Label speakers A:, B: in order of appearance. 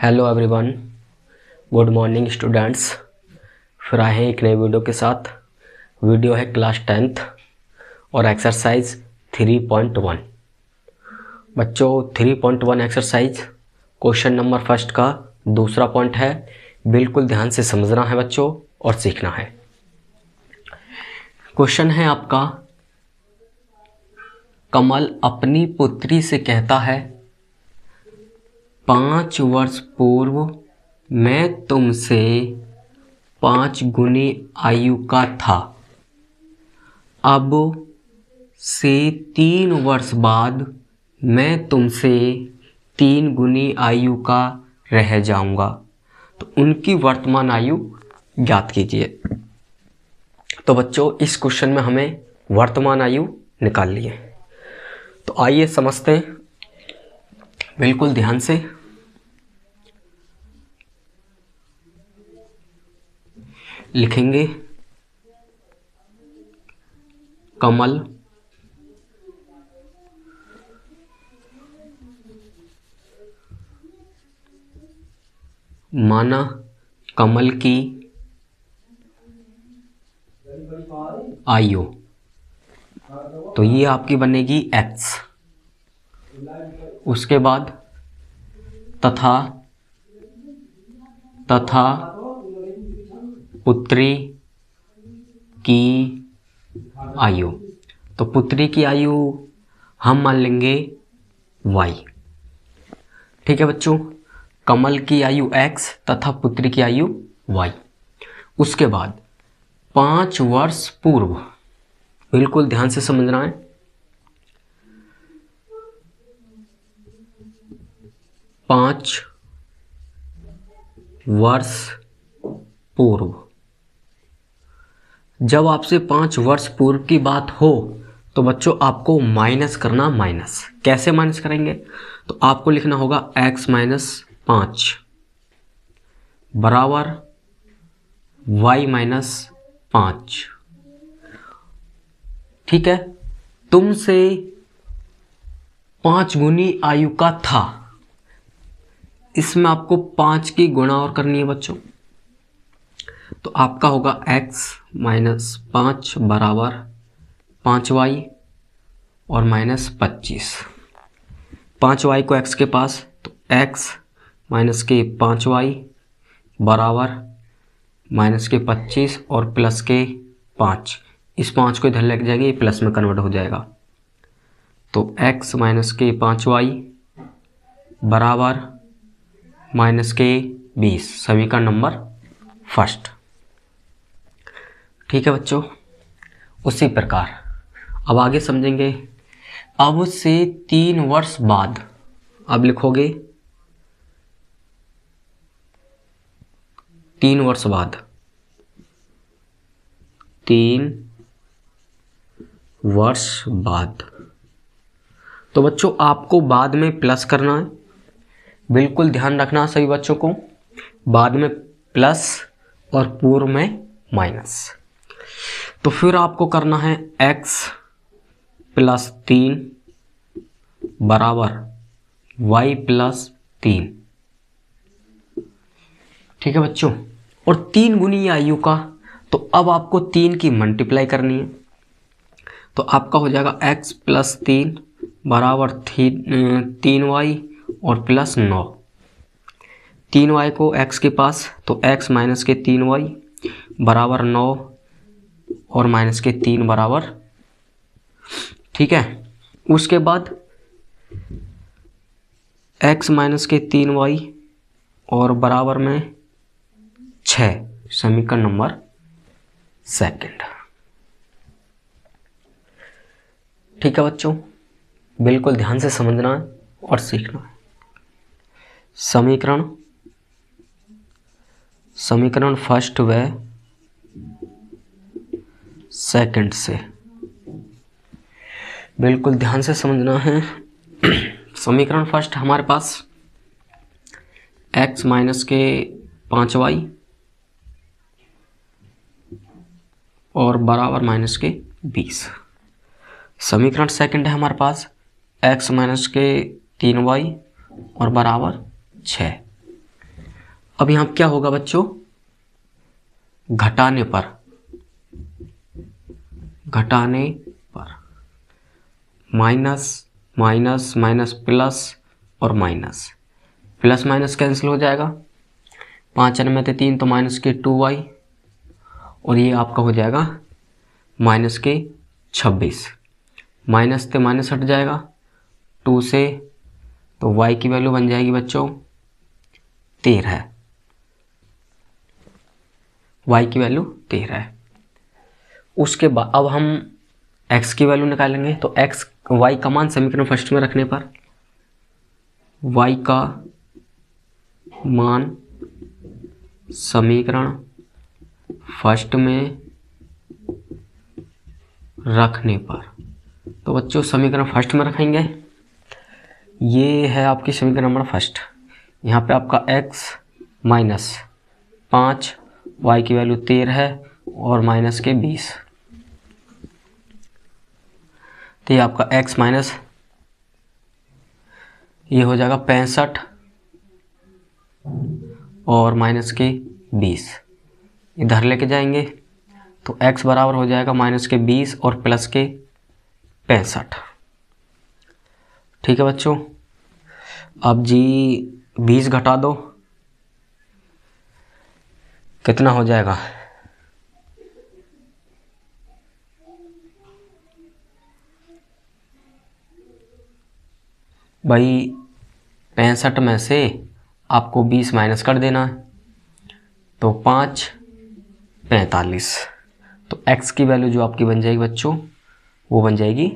A: Hello everyone, good morning students. फिर आए हैं एक नए वीडियो के साथ। वीडियो है क्लास 10th और एक्सरसाइज 3.1। बच्चों 3.1 एक्सरसाइज क्वेश्चन नंबर फर्स्ट का दूसरा पॉइंट है। बिल्कुल ध्यान से समझना है बच्चों और सीखना है। क्वेश्चन है आपका, कमल अपनी पुत्री से कहता है 5 वर्ष पूर्व मैं तुमसे 5 गुनी आयु का था, अब से 3 वर्ष बाद मैं तुमसे 3 गुनी आयु का रह जाऊंगा, तो उनकी वर्तमान आयु ज्ञात कीजिए। तो बच्चों इस क्वेश्चन में हमें वर्तमान आयु निकालनी है। तो आइए समझते हैं बिल्कुल ध्यान से। लिखेंगे कमल माना कमल की आयु, तो ये आपकी बनेगी x। उसके बाद तथा पुत्री की आयु, तो पुत्री की आयु हम मान लेंगे y। ठीक है बच्चों, कमल की आयु x तथा पुत्री की आयु y। उसके बाद 5 वर्ष पूर्व, बिल्कुल ध्यान से समझना है। 5 वर्ष पूर्व, जब आपसे 5 वर्ष पूर्व की बात हो तो बच्चों आपको माइनस करना। माइनस कैसे माइनस करेंगे? तो आपको लिखना होगा x माइनस 5 बराबर y माइनस 5। ठीक है, तुमसे 5 गुनी आयु का था, इसमें आपको 5 की गुणा और करनी है बच्चों। तो आपका होगा x माइनस 5 बराबर 5y और माइनस 25। 5y को x के पास, तो x माइनस के 5y बराबर माइनस के 25 और प्लस के 5। इस 5 को इधर लेके जाएंगे, ये प्लस में कन्वर्ट हो जाएगा। तो x माइनस के 5y बराबर माइनस के 20, समीकरण नंबर फर्स्ट। ठीक है बच्चों, उसी प्रकार अब आगे समझेंगे। अब से 3 वर्ष बाद, अब लिखोगे 3 वर्ष बाद, 3 वर्ष बाद। तो बच्चों आपको बाद में प्लस करना है, बिल्कुल ध्यान रखना सभी बच्चों को। बाद में प्लस और पूर्व में माइनस। तो फिर आपको करना है x प्लस 3 बराबर y प्लस 3। ठीक है बच्चों, और 3 गुनी आयु का, तो अब आपको 3 की मल्टीप्लाई करनी है। तो आपका हो जाएगा x प्लस 3 बराबर 3y और प्लस 9। 3y को x के पास, तो x माइनस के 3y बराबर 9 और माइनस के 3 बराबर। ठीक है, उसके बाद x माइनस के 3y और बराबर में 6, समीकरण नंबर सेकंड। ठीक है बच्चों, बिल्कुल ध्यान से समझना है और सीखना है। समीकरण फर्स्ट व सेकंड से बिल्कुल ध्यान से समझना है। समीकरण फर्स्ट हमारे पास x माइनस के 5y और बराबर माइनस के 20। समीकरण सेकंड है हमारे पास x माइनस के 3y और बराबर 6। अब यहाँ क्या होगा बच्चों, घटाने पर माइनस माइनस माइनस प्लस और माइनस, प्लस माइनस कैंसिल हो जाएगा, 5 में थे 3 तो माइनस के 2y, और ये आपका हो जाएगा माइनस के 26, माइनस से माइनस हट जाएगा 2 से, तो y की वैल्यू बन जाएगी बच्चों 13, y की वैल्यू 13 है। उसके बाद अब हम x की वैल्यू निकालेंगे, तो y का मान समीकरण फर्स्ट में रखने पर y का मान समीकरण फर्स्ट में रखने पर, तो बच्चों समीकरण फर्स्ट में रखेंगे, ये है आपकी समीकरण नंबर फर्स्ट। यहाँ पे आपका x माइनस 5, y की वैल्यू 13 है और माइनस के 20, तो ये आपका x माइनस ये हो जाएगा 65 और माइनस के 20, इधर लेके जाएंगे तो x बराबर हो जाएगा माइनस के 20 और प्लस के 65। ठीक है बच्चों, अब जी 20 घटा दो, कितना हो जाएगा, भाई 65 में से आपको 20 माइनस कर देना है, तो 5 45, तो x की वैल्यू जो आपकी बन जाएगी बच्चों वो बन जाएगी